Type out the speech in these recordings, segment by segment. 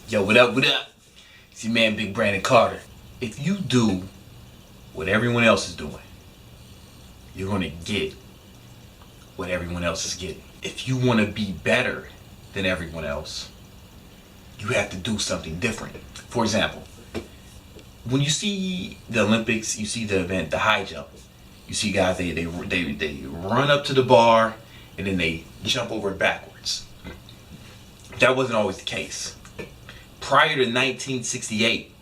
Yo, what up, what up? It's your man, Big Brandon Carter. If you do what everyone else is doing, you're gonna get what everyone else is getting. If you wanna be better than everyone else, you have to do something different. For example, when you see the Olympics, you see the event, the high jump. You see guys, they run up to the bar and then they jump over it backwards. That wasn't always the case. Prior to 1968,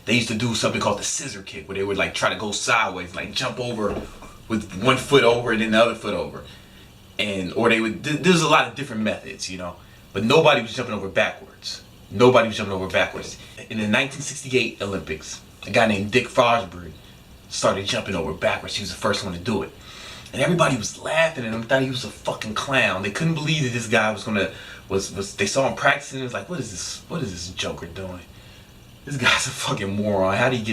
they used to do something called the scissor kick, where they would like try to go sideways, like jump over with one foot over and then the other foot over, or they would. There's a lot of different methods, but nobody was jumping over backwards. Nobody was jumping over backwards. In the 1968 Olympics, a guy named Dick Fosbury started jumping over backwards. He was the first one to do it, and everybody was laughing at him. Thought he was a fucking clown. They couldn't believe that this guy was gonna. They saw him practicing and it was like, what is this joker doing? This guy's a fucking moron. How do he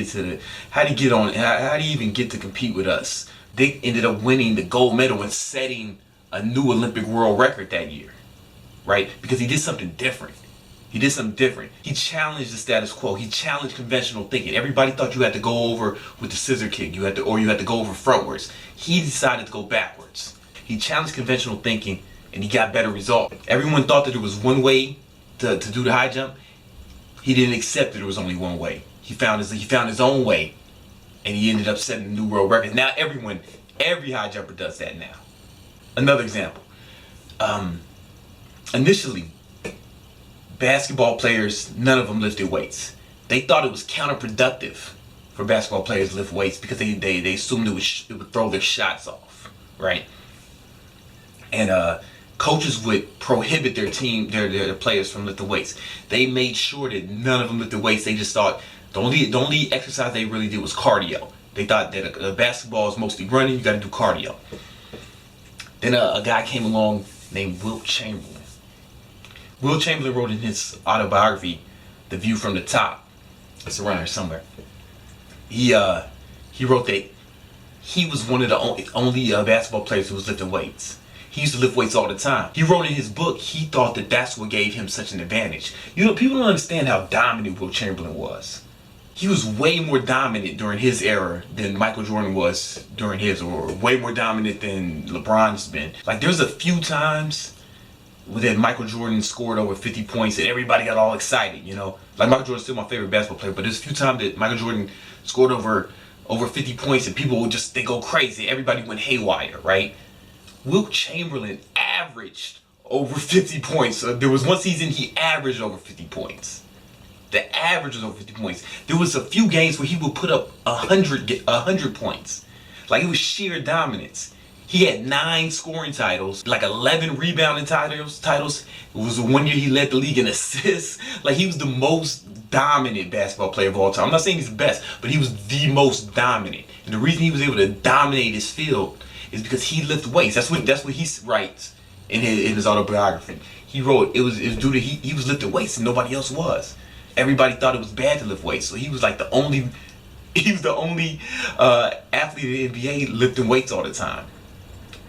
even get to compete with us? Dick ended up winning the gold medal and setting a new Olympic world record that year, right? Because he did something different. He challenged the status quo. He challenged conventional thinking. Everybody thought you had to go over with the scissor kick. You had to go over frontwards. He decided to go backwards. He challenged conventional thinking and he got better results. Everyone thought that there was one way to do the high jump. He didn't accept that there was only one way. He found his own way, and he ended up setting a new world record. Now every high jumper does that now. Another example. Initially, basketball players, none of them lifted weights. They thought it was counterproductive for basketball players to lift weights because they assumed it would throw their shots off, right? And coaches would prohibit their players from lifting weights. They made sure that none of them lifted weights. They just thought the only exercise they really did was cardio. They thought that a basketball is mostly running. You got to do cardio. Then a guy came along named Wilt Chamberlain. Wilt Chamberlain wrote in his autobiography, The View from the Top. It's around here somewhere. He wrote that he was one of the only basketball players who was lifting weights. He used to lift weights all the time. He wrote in his book, he thought that that's what gave him such an advantage. People don't understand how dominant Wilt Chamberlain was. He was way more dominant during his era than Michael Jordan was during his, or way more dominant than LeBron's been. Like, there's a few times that Michael Jordan scored over 50 points and everybody got all excited, Like, Michael Jordan's still my favorite basketball player, but there's a few times that Michael Jordan scored over 50 points and people would they go crazy. Everybody went haywire, right? Wilt Chamberlain averaged over 50 points. There was one season he averaged over 50 points. The average was over 50 points. There was a few games where he would put up 100 points. Like, it was sheer dominance. He had 9 scoring titles, like 11 rebounding titles. It was the one year he led the league in assists. Like, he was the most dominant basketball player of all time. I'm not saying he's the best, but he was the most dominant. And the reason he was able to dominate his field is because he lifted weights. That's what he writes in his autobiography. He wrote it was due to he was lifting weights and nobody else was. Everybody thought it was bad to lift weights, so he was like the only athlete in the NBA lifting weights all the time.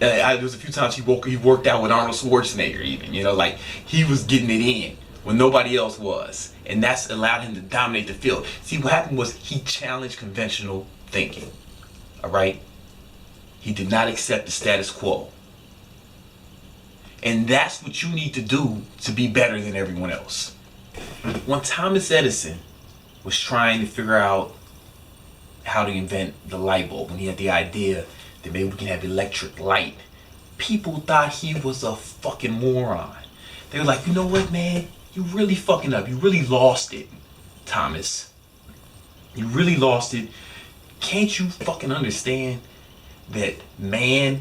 There was a few times he worked out with Arnold Schwarzenegger, even, like he was getting it in when nobody else was, and that's allowed him to dominate the field. See, what happened was he challenged conventional thinking. All right. He did not accept the status quo. And that's what you need to do to be better than everyone else. When Thomas Edison was trying to figure out how to invent the light bulb, when he had the idea that maybe we can have electric light, people thought he was a fucking moron. They were like, you know what, man? You really fucking up. You really lost it, Thomas. You really lost it. Can't you fucking understand that man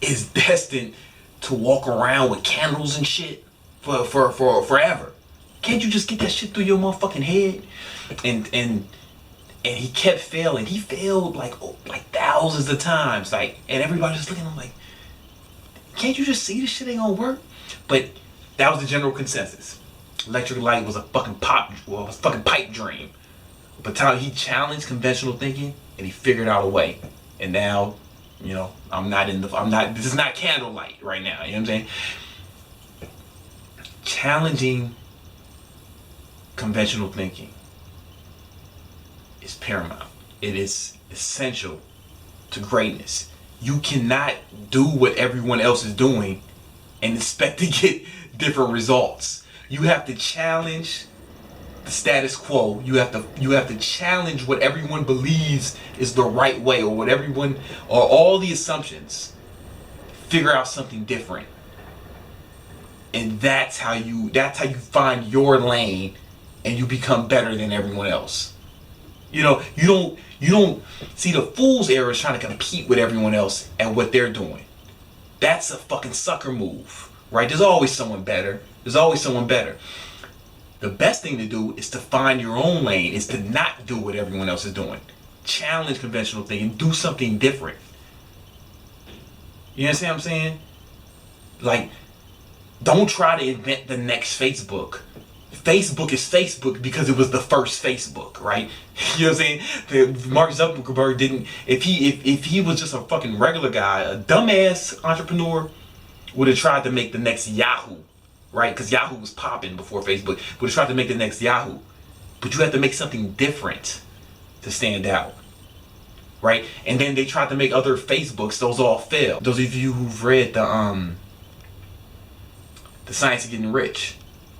is destined to walk around with candles and shit for forever? Can't you just get that shit through your motherfucking head? And he kept failing. He failed like thousands of times. And everybody just looking at him like, can't you just see this shit ain't gonna work? But that was the general consensus. Electric light was a fucking pipe dream. But he challenged conventional thinking and he figured out a way. And now, this is not candlelight right now, you know what I'm saying? Challenging conventional thinking is paramount. It is essential to greatness. You cannot do what everyone else is doing and expect to get different results. You have to challenge the status quo. You have to challenge what everyone believes is the right way, or what everyone, or all the assumptions. Figure out something different. And that's how you find your lane and you become better than everyone else. You don't see, the fool's error is trying to compete with everyone else and what they're doing. That's a fucking sucker move, right? There's always someone better. There's always someone better. The best thing to do is to find your own lane, is to not do what everyone else is doing. Challenge conventional thinking, do something different. You understand what I'm saying? Like, don't try to invent the next Facebook. Facebook is Facebook because it was the first Facebook, right? You know what I'm saying? Mark Zuckerberg didn't, if he was just a fucking regular guy, a dumbass entrepreneur, would have tried to make the next Yahoo, right? Because Yahoo was popping before Facebook. Would have tried to make the next Yahoo. But you have to make something different to stand out, right? And then they tried to make other Facebooks. Those all failed. Those of you who've read the Science of Getting Rich,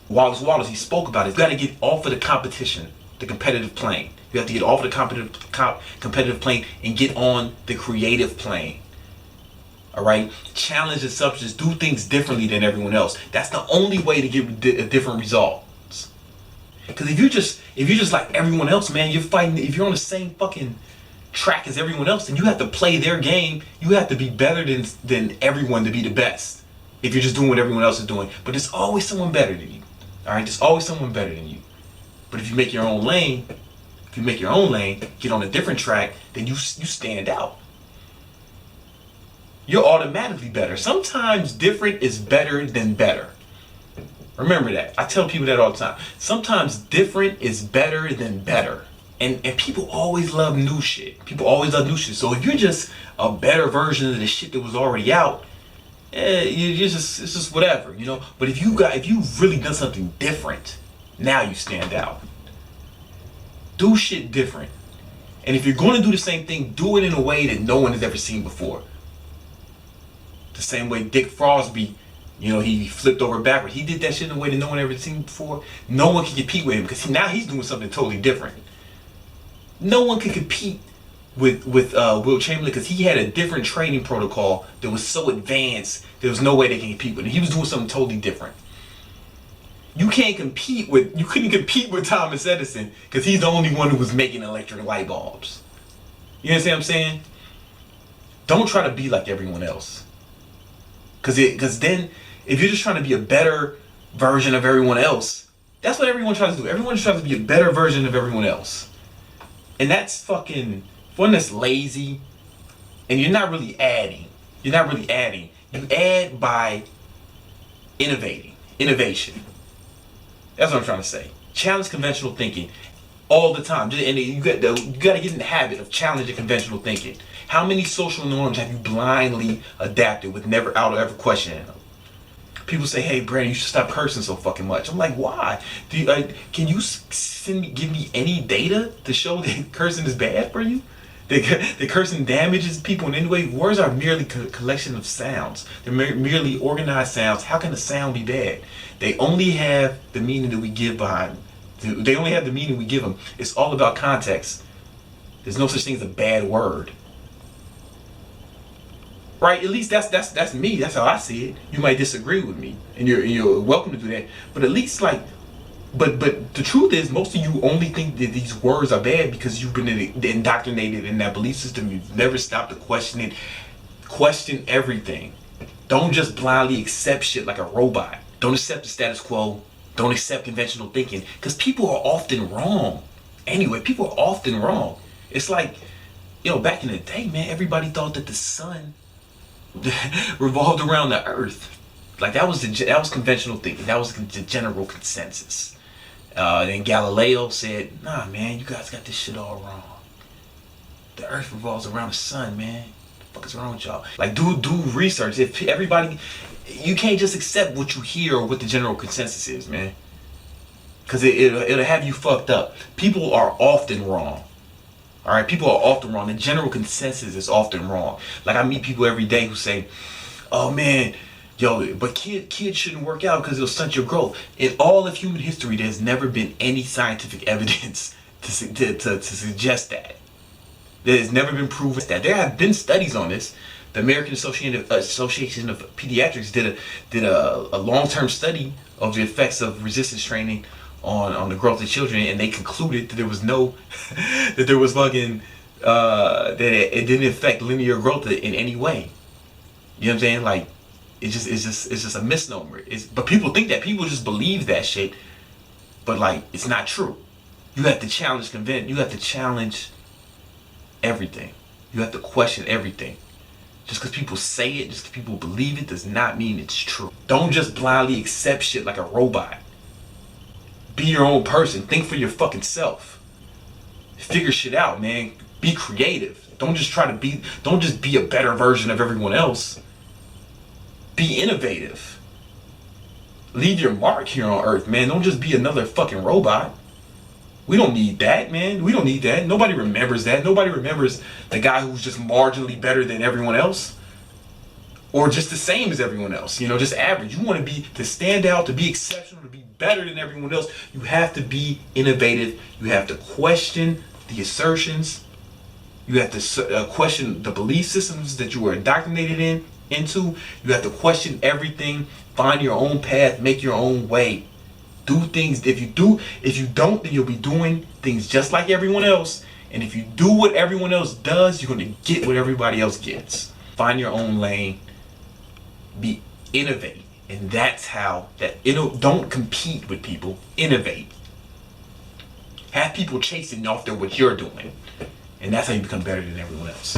Wallace, he spoke about it. You got to get off of the competition, the competitive plane. You have to get off of the competitive plane and get on the creative plane. All right, challenge assumptions, do things differently than everyone else. That's the only way to get different results. Because if you're just like everyone else, man, you're fighting. If you're on the same fucking track as everyone else, then you have to play their game. You have to be better than everyone to be the best. If you're just doing what everyone else is doing, but there's always someone better than you. All right, there's always someone better than you. But if you make your own lane, get on a different track, then you stand out. You're automatically better. Sometimes different is better than better. Remember that. I tell people that all the time. Sometimes different is better than better. And people always love new shit. People always love new shit. So if you're just a better version of the shit that was already out, it's just whatever, you know. But if you've really done something different, now you stand out. Do shit different. And if you're going to do the same thing, do it in a way that no one has ever seen before. The same way Dick Frosby, you know, he flipped over backward. He did that shit in a way that no one ever seen before. No one can compete with him because now he's doing something totally different. No one can compete with Wilt Chamberlain because he had a different training protocol that was so advanced there was no way they can compete with him. He was doing something totally different. You couldn't compete with Thomas Edison because he's the only one who was making electric light bulbs. You understand what I'm saying? Don't try to be like everyone else. Because then, if you're just trying to be a better version of everyone else, that's what everyone tries to do. Everyone tries to be a better version of everyone else. And that's fucking, one that's lazy, and you're not really adding. You add by innovation. That's what I'm trying to say. Challenge conventional thinking all the time. And you got to get in the habit of challenging conventional thinking. How many social norms have you blindly adapted with never questioning them? People say, "Hey, Brandon, you should stop cursing so fucking much." I'm like, why? Can you give me any data to show that cursing is bad for you? That cursing damages people in any way? Words are merely collection of sounds. They're merely organized sounds. How can a sound be bad? They only have the meaning that we give behind them. They only have the meaning we give them. It's all about context. There's no such thing as a bad word. Right? At least that's me. That's how I see it. You might disagree with me, and you're welcome to do that. But at least but the truth is, most of you only think that these words are bad because you've been indoctrinated in that belief system. You've never stopped to question it. Question everything. Don't just blindly accept shit like a robot. Don't accept the status quo. Don't accept conventional thinking, because people are often wrong. Anyway, people are often wrong. It's like, back in the day, man, everybody thought that the sun revolved around the earth. Like that was conventional thinking. That was the general consensus. Then Galileo said, "Nah, man, you guys got this shit all wrong. The earth revolves around the sun, man. What the fuck is wrong with y'all?" Like, do research. If everybody, you can't just accept what you hear or what the general consensus is, man. because it'll have you fucked up. People are often wrong. All right, people are often wrong. The general consensus is often wrong. Like, I meet people every day who say, "Oh man, yo, but kids shouldn't work out because it'll stunt your growth." In all of human history, there's never been any scientific evidence to suggest that. There's never been proven that. There have been studies on this. The American Association of Pediatrics did a long-term study of the effects of resistance training on the growth of children, and they concluded that there was no that there was fucking that it didn't affect linear growth in any way. You know what I'm saying? Like, it's just a misnomer. But people think that, people just believe that shit, but like, it's not true. You have to challenge you have to challenge everything. You have to question everything. Just because people say it, just because people believe it, does not mean it's true. Don't just blindly accept shit like a robot. Be your own person. Think for your fucking self. Figure shit out, man. Be creative. Don't just be a better version of everyone else. Be innovative. Leave your mark here on earth, man. Don't just be another fucking robot. We don't need that, man. We don't need that. Nobody remembers that. Nobody remembers the guy who's just marginally better than everyone else. Or just the same as everyone else, you know, just average. You want to stand out, to be exceptional, to be better than everyone else. You have to be innovative. You have to question the assertions. You have to question the belief systems that you were indoctrinated into. You have to question everything. Find your own path. Make your own way. Do things. If you don't, then you'll be doing things just like everyone else. And if you do what everyone else does, you're going to get what everybody else gets. Find your own lane. Innovate. And that's how don't compete with people. Innovate. Have people chasing after what you're doing. And that's how you become better than everyone else.